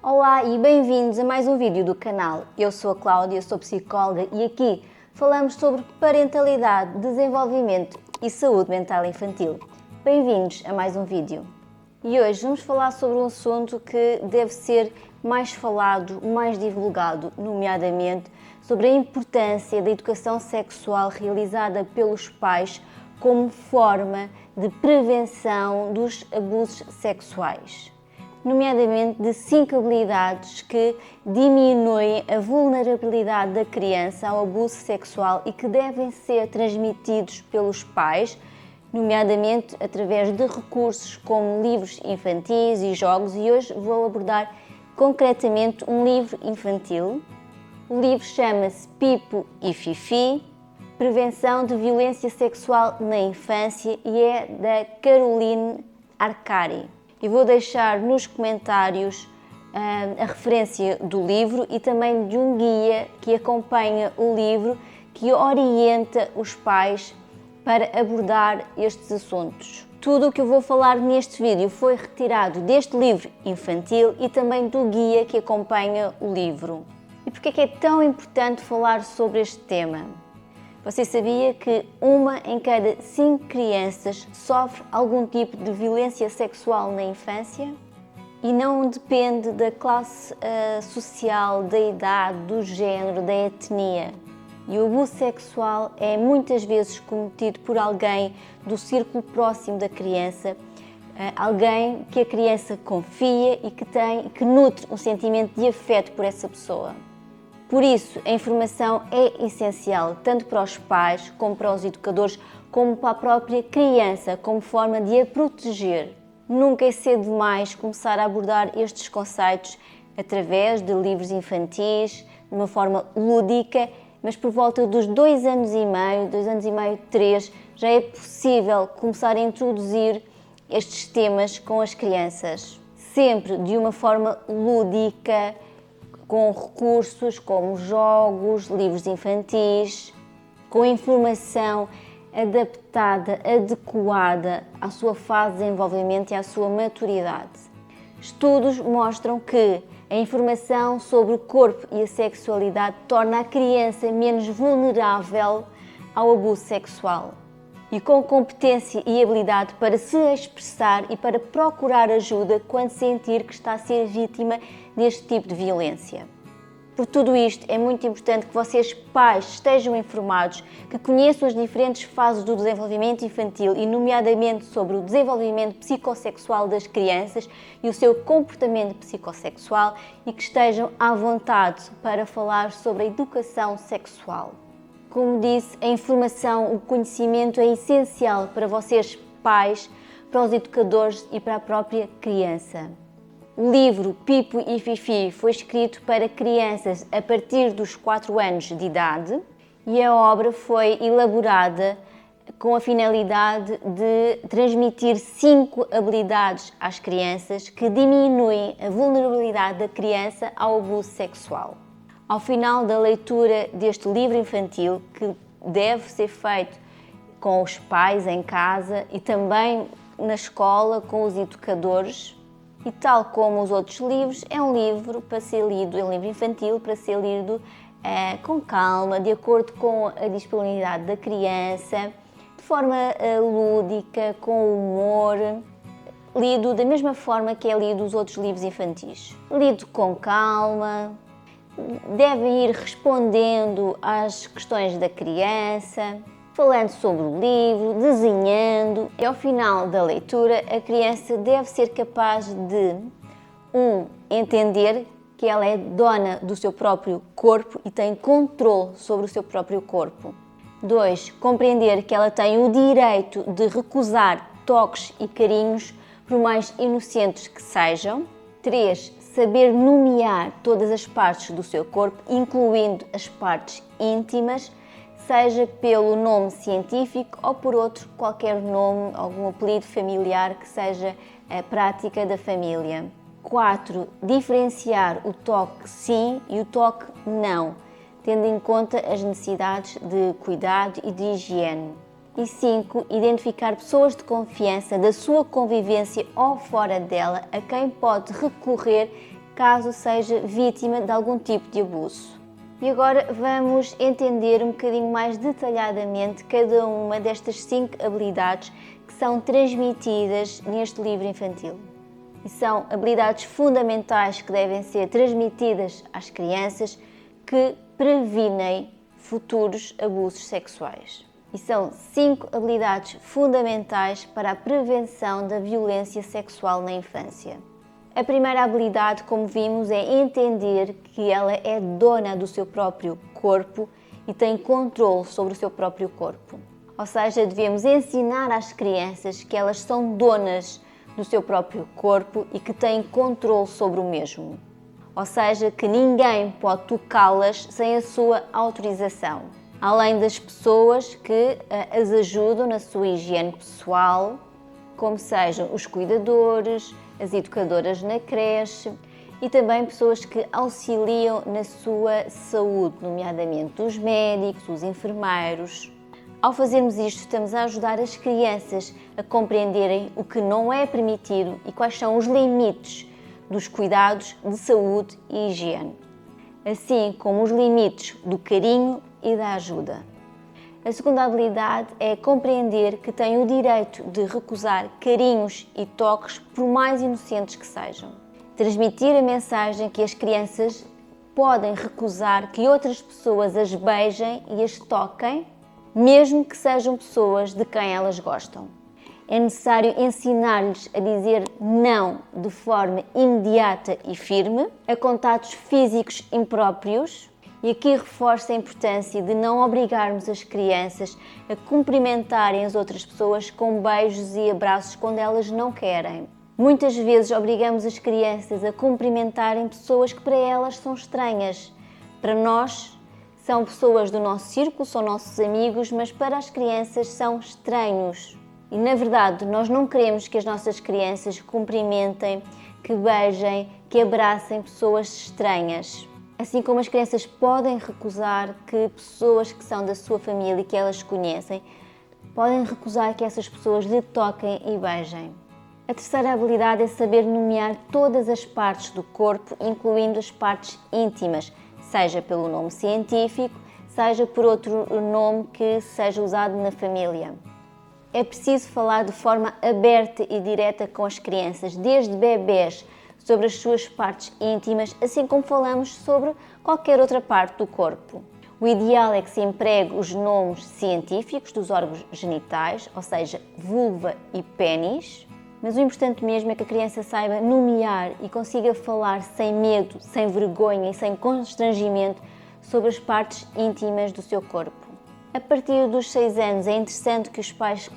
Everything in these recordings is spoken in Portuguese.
Olá e bem-vindos a mais um vídeo do canal. Eu sou a Cláudia, sou psicóloga e aqui falamos sobre parentalidade, desenvolvimento e saúde mental infantil. Bem-vindos a mais um vídeo. E hoje vamos falar sobre um assunto que deve ser mais falado, mais divulgado, nomeadamente sobre a importância da educação sexual realizada pelos pais como forma de prevenção dos abusos sexuais, nomeadamente de 5 habilidades que diminuem a vulnerabilidade da criança ao abuso sexual e que devem ser transmitidos pelos pais, nomeadamente através de recursos como livros infantis e jogos, e hoje vou abordar concretamente um livro infantil. O livro chama-se Pipo e Fifi, Prevenção de Violência Sexual na Infância e é da Caroline Arcari. E vou deixar nos comentários a referência do livro e também de um guia que acompanha o livro, que orienta os pais para abordar estes assuntos. Tudo o que eu vou falar neste vídeo foi retirado deste livro infantil e também do guia que acompanha o livro. E porquê é que é tão importante falar sobre este tema? Você sabia que 1 em cada 5 crianças sofre algum tipo de violência sexual na infância? E não depende da classe social, da idade, do género, da etnia. E o abuso sexual é muitas vezes cometido por alguém do círculo próximo da criança, alguém que a criança confia e que nutre um sentimento de afeto por essa pessoa. Por isso, a informação é essencial, tanto para os pais, como para os educadores, como para a própria criança, como forma de a proteger. Nunca é cedo demais começar a abordar estes conceitos através de livros infantis, de uma forma lúdica, mas por volta dos 2 anos e meio, 3, já é possível começar a introduzir estes temas com as crianças. Sempre de uma forma lúdica, com recursos como jogos, livros infantis, com informação adaptada, adequada à sua fase de desenvolvimento e à sua maturidade. Estudos mostram que a informação sobre o corpo e a sexualidade torna a criança menos vulnerável ao abuso sexual e com competência e habilidade para se expressar e para procurar ajuda quando sentir que está a ser vítima deste tipo de violência. Por tudo isto, é muito importante que vocês, pais, estejam informados, que conheçam as diferentes fases do desenvolvimento infantil e, nomeadamente, sobre o desenvolvimento psicossexual das crianças e o seu comportamento psicossexual e que estejam à vontade para falar sobre a educação sexual. Como disse, a informação, o conhecimento é essencial para vocês, pais, para os educadores e para a própria criança. O livro Pipo e Fifi foi escrito para crianças a partir dos 4 anos de idade e a obra foi elaborada com a finalidade de transmitir 5 habilidades às crianças que diminuem a vulnerabilidade da criança ao abuso sexual. Ao final da leitura deste livro infantil, que deve ser feito com os pais em casa e também na escola com os educadores, e tal como os outros livros, é um livro para ser lido, é um livro infantil para ser lido com calma, de acordo com a disponibilidade da criança, de forma lúdica, com humor, lido da mesma forma que é lido os outros livros infantis. Lido com calma, devem ir respondendo às questões da criança, falando sobre o livro, desenhando. E ao final da leitura, a criança deve ser capaz de entender que ela é dona do seu próprio corpo e tem controle sobre o seu próprio corpo. 2, compreender que ela tem o direito de recusar toques e carinhos, por mais inocentes que sejam. 3, saber nomear todas as partes do seu corpo, incluindo as partes íntimas, seja pelo nome científico ou por outro qualquer nome, algum apelido familiar que seja a prática da família. 4, diferenciar o toque sim e o toque não, tendo em conta as necessidades de cuidado e de higiene. E 5, identificar pessoas de confiança da sua convivência ou fora dela a quem pode recorrer caso seja vítima de algum tipo de abuso. E agora vamos entender um bocadinho mais detalhadamente cada uma destas 5 habilidades que são transmitidas neste livro infantil. E são habilidades fundamentais que devem ser transmitidas às crianças que previnem futuros abusos sexuais. E são 5 habilidades fundamentais para a prevenção da violência sexual na infância. A primeira habilidade, como vimos, é entender que ela é dona do seu próprio corpo e tem controle sobre o seu próprio corpo. Ou seja, devemos ensinar às crianças que elas são donas do seu próprio corpo e que têm controle sobre o mesmo. Ou seja, que ninguém pode tocá-las sem a sua autorização. Além das pessoas que as ajudam na sua higiene pessoal, como sejam os cuidadores, as educadoras na creche e também pessoas que auxiliam na sua saúde, nomeadamente os médicos, os enfermeiros. Ao fazermos isto, estamos a ajudar as crianças a compreenderem o que não é permitido e quais são os limites dos cuidados de saúde e higiene, assim como os limites do carinho e da ajuda. A segunda habilidade é compreender que tem o direito de recusar carinhos e toques, por mais inocentes que sejam. Transmitir a mensagem que as crianças podem recusar que outras pessoas as beijem e as toquem, mesmo que sejam pessoas de quem elas gostam. É necessário ensinar-lhes a dizer não de forma imediata e firme a contatos físicos impróprios. E aqui reforça a importância de não obrigarmos as crianças a cumprimentarem as outras pessoas com beijos e abraços quando elas não querem. Muitas vezes obrigamos as crianças a cumprimentarem pessoas que para elas são estranhas. Para nós são pessoas do nosso círculo, são nossos amigos, mas para as crianças são estranhos. E na verdade nós não queremos que as nossas crianças cumprimentem, que beijem, que abracem pessoas estranhas. Assim como as crianças podem recusar que pessoas que são da sua família e que elas conhecem, podem recusar que essas pessoas lhe toquem e beijem. A terceira habilidade é saber nomear todas as partes do corpo, incluindo as partes íntimas, seja pelo nome científico, seja por outro nome que seja usado na família. É preciso falar de forma aberta e direta com as crianças, desde bebés, sobre as suas partes íntimas, assim como falamos sobre qualquer outra parte do corpo. O ideal é que se empregue os nomes científicos dos órgãos genitais, ou seja, vulva e pênis, mas o importante mesmo é que a criança saiba nomear e consiga falar sem medo, sem vergonha e sem constrangimento sobre as partes íntimas do seu corpo. A partir dos 6 anos é interessante que os pais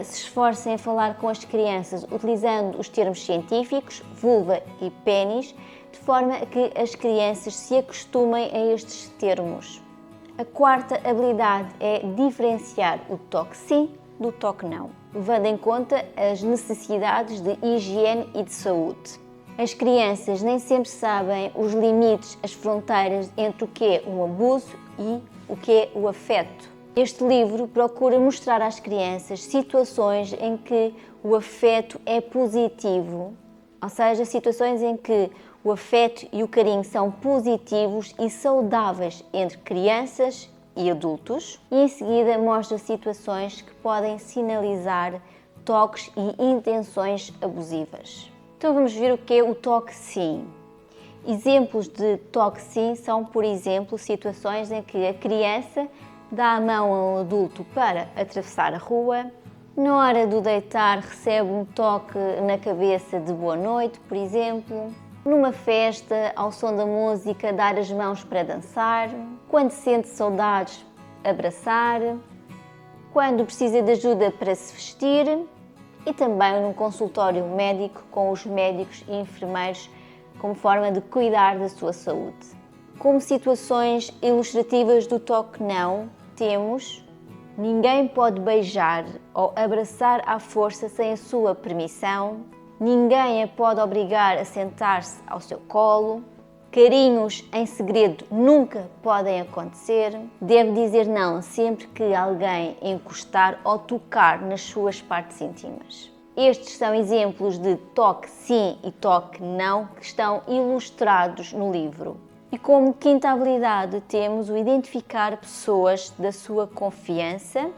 se esforcem a falar com as crianças utilizando os termos científicos, vulva e pênis, de forma a que as crianças se acostumem a estes termos. A quarta habilidade é diferenciar o toque sim do toque não, levando em conta as necessidades de higiene e de saúde. As crianças nem sempre sabem os limites, as fronteiras entre o que é um abuso e o que é o afeto. Este livro procura mostrar às crianças situações em que o afeto é positivo, ou seja, situações em que o afeto e o carinho são positivos e saudáveis entre crianças e adultos, e em seguida mostra situações que podem sinalizar toques e intenções abusivas. Então vamos ver o que é o toque sim. Exemplos de toque sim são, por exemplo, situações em que a criança dá a mão a um adulto para atravessar a rua, na hora do deitar recebe um toque na cabeça de boa noite, por exemplo, numa festa, ao som da música, dar as mãos para dançar, quando sente saudades, abraçar, quando precisa de ajuda para se vestir e também num consultório médico com os médicos e enfermeiros como forma de cuidar da sua saúde. Como situações ilustrativas do toque não, temos: ninguém pode beijar ou abraçar à força sem a sua permissão, ninguém a pode obrigar a sentar-se ao seu colo, carinhos em segredo nunca podem acontecer, deve dizer não sempre que alguém encostar ou tocar nas suas partes íntimas. Estes são exemplos de toque sim e toque não que estão ilustrados no livro. E como quinta habilidade temos o identificar pessoas da sua confiança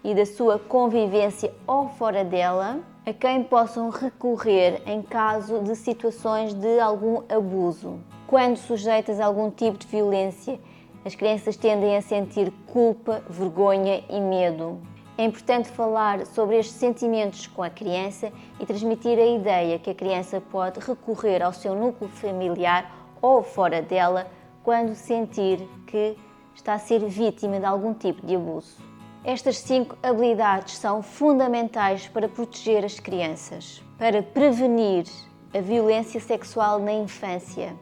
e da sua convivência ou fora dela, a quem possam recorrer em caso de situações de algum abuso. Quando sujeitas a algum tipo de violência, as crianças tendem a sentir culpa, vergonha e medo. É importante falar sobre estes sentimentos com a criança e transmitir a ideia que a criança pode recorrer ao seu núcleo familiar ou fora dela quando sentir que está a ser vítima de algum tipo de abuso. Estas 5 habilidades são fundamentais para proteger as crianças, para prevenir a violência sexual na infância.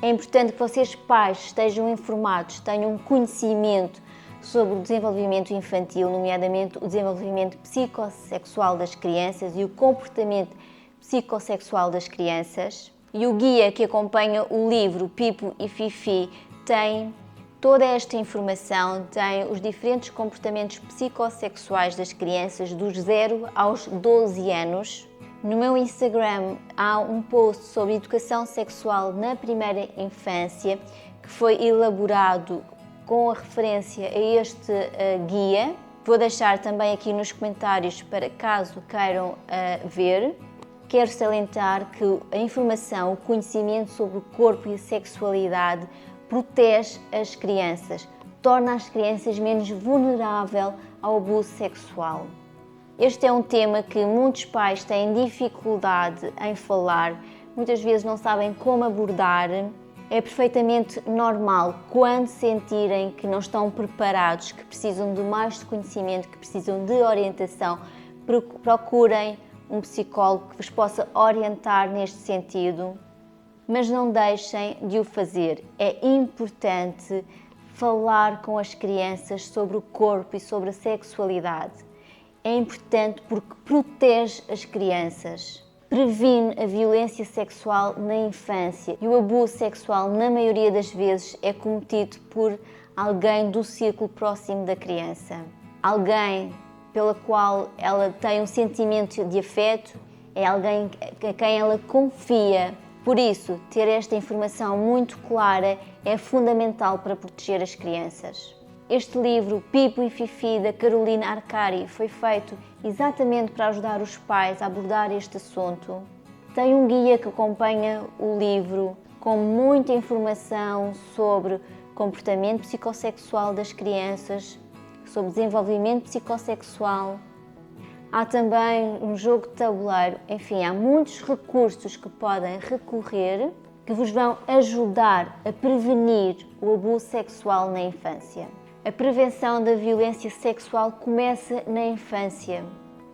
É importante que vocês, pais, estejam informados, tenham conhecimento sobre o desenvolvimento infantil, nomeadamente o desenvolvimento psicossexual das crianças e o comportamento psicossexual das crianças. E o guia que acompanha o livro Pipo e Fifi tem toda esta informação, tem os diferentes comportamentos psicossexuais das crianças dos 0 aos 12 anos. No meu Instagram há um post sobre educação sexual na primeira infância que foi elaborado com a referência a este guia. Vou deixar também aqui nos comentários para caso queiram ver. Quero salientar que a informação, o conhecimento sobre o corpo e a sexualidade protege as crianças, torna as crianças menos vulneráveis ao abuso sexual. Este é um tema que muitos pais têm dificuldade em falar, muitas vezes não sabem como abordar. É perfeitamente normal quando sentirem que não estão preparados, que precisam de mais conhecimento, que precisam de orientação, procurem um psicólogo que vos possa orientar neste sentido, mas não deixem de o fazer. É importante falar com as crianças sobre o corpo e sobre a sexualidade. É importante porque protege as crianças, previne a violência sexual na infância e o abuso sexual, na maioria das vezes, é cometido por alguém do círculo próximo da criança. Alguém pela qual ela tem um sentimento de afeto, é alguém a quem ela confia. Por isso, ter esta informação muito clara é fundamental para proteger as crianças. Este livro, Pipo e Fifi, da Carolina Arcari, foi feito exatamente para ajudar os pais a abordar este assunto. Tem um guia que acompanha o livro com muita informação sobre comportamento psicossexual das crianças, sobre desenvolvimento psicossexual. Há também um jogo de tabuleiro, enfim, há muitos recursos que podem recorrer que vos vão ajudar a prevenir o abuso sexual na infância. A prevenção da violência sexual começa na infância.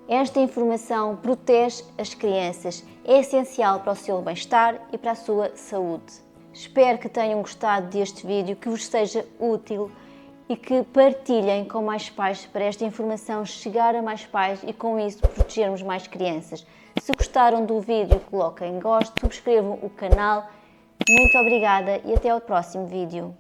Esta informação protege as crianças, é essencial para o seu bem-estar e para a sua saúde. Espero que tenham gostado deste vídeo, que vos seja útil e que partilhem com mais pais para esta informação chegar a mais pais e com isso protegermos mais crianças. Se gostaram do vídeo, coloquem gosto, subscrevam o canal. Muito obrigada e até ao próximo vídeo.